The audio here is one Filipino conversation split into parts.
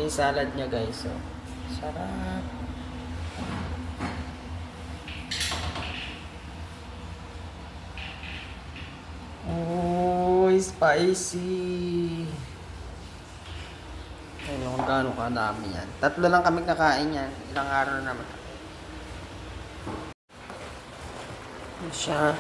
yung salad niya guys. So, sarap. Oh, spicy. Ayun kung gaano kadami yan. 3 lang kami kakain yan. Ilang araw na naman. Ano siya?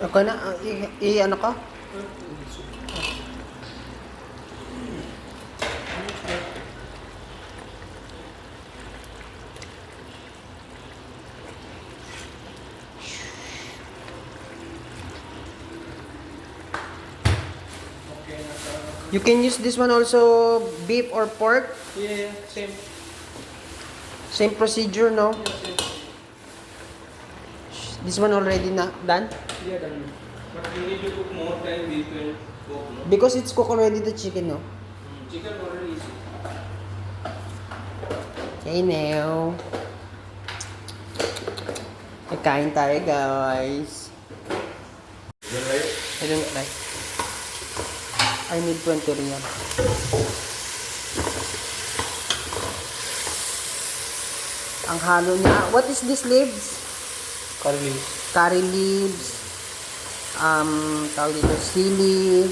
Okay na, ano ka? You can use this one also, beef or pork. Yeah, same. Same procedure, no? Yeah, same. This one already na done? Yeah, done. But you need to cook more time beef and pork, no? Because it's cooked already the chicken, no? Chicken already is. Okay, now. Kakain tayo, guys. You like? I don't like. I need 20 real. Ang halo niya. What is this leaves? Curry leaves. Curry leaves. Tawag dito, sili,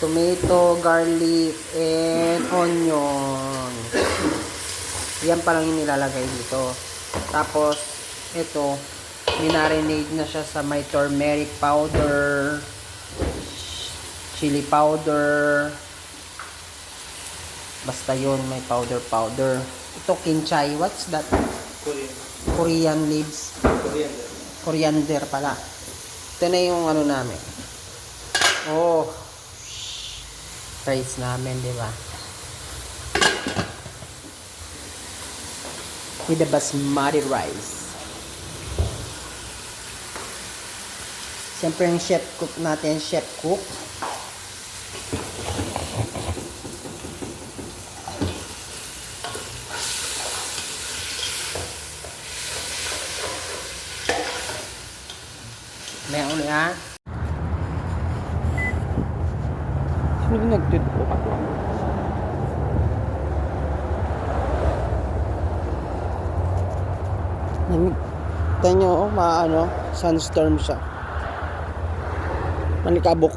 tomato, garlic, and onion. Yan pa lang yung nilalagay dito. Tapos, ito, minarinade na siya sa may turmeric powder, chili powder, basta yun, may powder. Ito, kinchay. What's that? Korean. Korean leaves. Coriander. Coriander pala. Ito na yung ano namin. Oh. Rice namin, di ba? With the basmati rice. Siyempre yung chef cook natin, chef cook. May uli ha? Sino yung nagtutupok? Tignan nyo, oh, maano, sunstorm siya. Manikabok.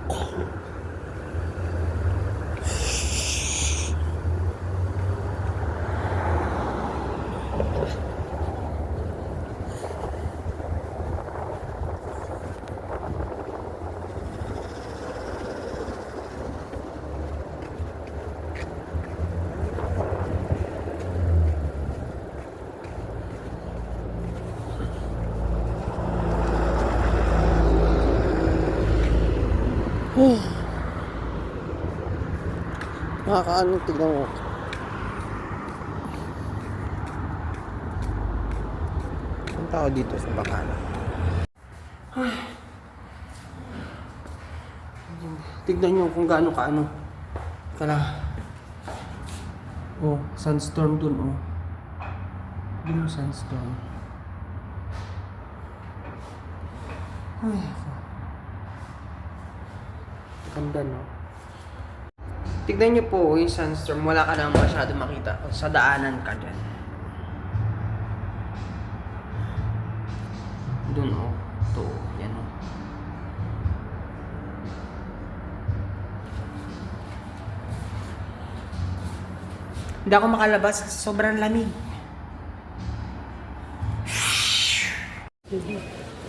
Nakakaano, tignan mo. Ang tao dito sa Bacana. Tignan nyo kung gaano kaano. Oh, sunstorm dun, oh. Dun yung sunstorm. Ay, ako. Ganda, no? Tignan nyo po yung sunstorm. Wala ka nang masyado makita. Sa daanan ka dyan. Dun, oh. Ito, yan, oh. Hindi ako makalabas kasi sobrang lamig.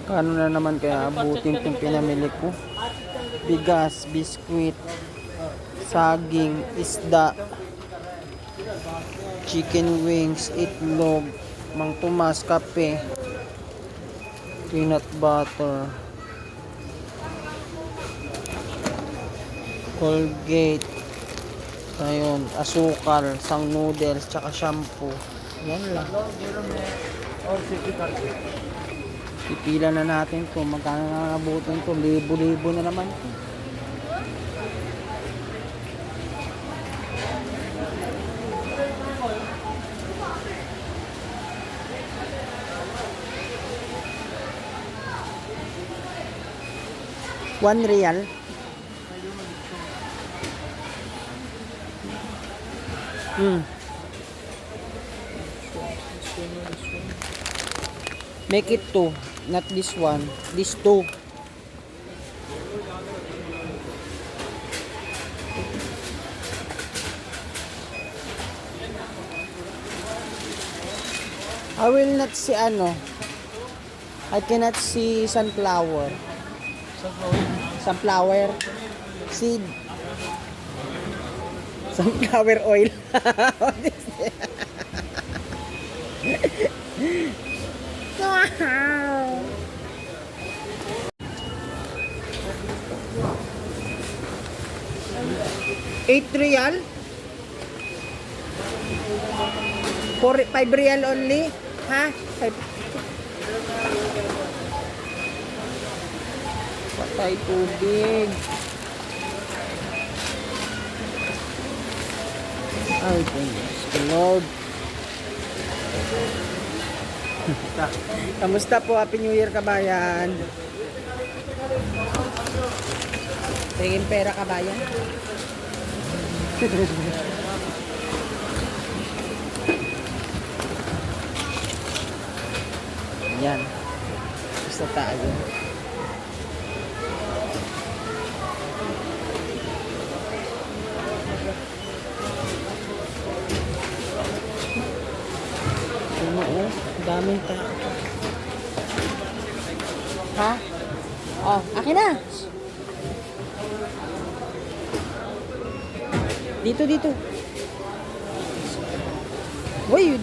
Kano na naman kaya abutin itong pinamili ko? Bigas, biskwit, saging, isda, chicken wings, itlog, Mang Tomas, kape, peanut butter, Colgate, ayun, asukal, sang noodles, tsaka shampoo. Yan lang. Pipila na natin to. Magkano na nabutin to? Libo-libo na naman to. 1 real. Make it 2, not this one. This 2. I will not see ano. I cannot see sunflower. Sunflower seed. Sunflower oil. What is it? Wow. $8 real? 5 real only? Ha? 5. Patay tubig. Ay, goodness. Lord. Kamusta po? Happy New Year, kabayan. Tingin pera, kabayan. Yan. Gusto tayo. Ano oh? Daming tao. Ha? Oh, akin na. Dito. Uy,